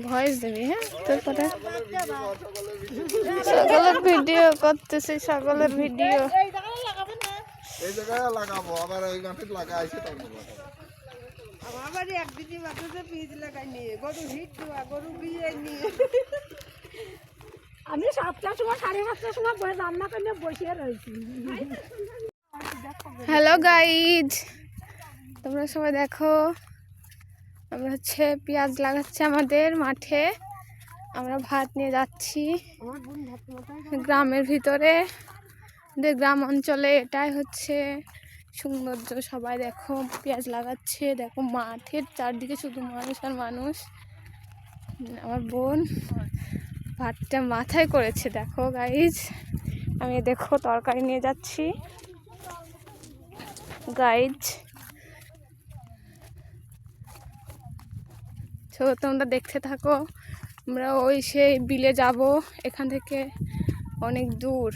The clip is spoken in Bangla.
ভয়েস দেবি, হ্যাঁ? তারপরে সকলের ভিডিও করতেছি, সকলের ভিডিও। এই জায়গায় লাগাবো, আবার ওই মাঠে লাগাইছে তার আবার একদিনই মাত্র পিস লাগাই নিয়ে গরু হিট দেওয়া গরু বিয়ে নিয়ে আমি 7টার সময় 7:30টার সময় রান্না করে বসে রয়েছি। হ্যালো গাইজ, তোমরা সবাই দেখো, আমরা হচ্ছে পেঁয়াজ লাগাচ্ছি আমাদের মাঠে। আমরা ভাত নিয়ে যাচ্ছি গ্রামের ভিতরে। গ্রাম অঞ্চলে এটাই হচ্ছে সৌন্দর্য। সবাই দেখো পেঁয়াজ লাগাচ্ছে, দেখো মাঠের চারদিকে শুধু মানুষ আর মানুষ। আমার বোন ভাতটা মাথায় করেছে, দেখো গাইজ। আমি দেখো তরকারি নিয়ে যাচ্ছি গাইজ। তো তোমরা দেখতে থাকো। আমরা ওই সেই বিলে যাব, এখান থেকে অনেক দূর।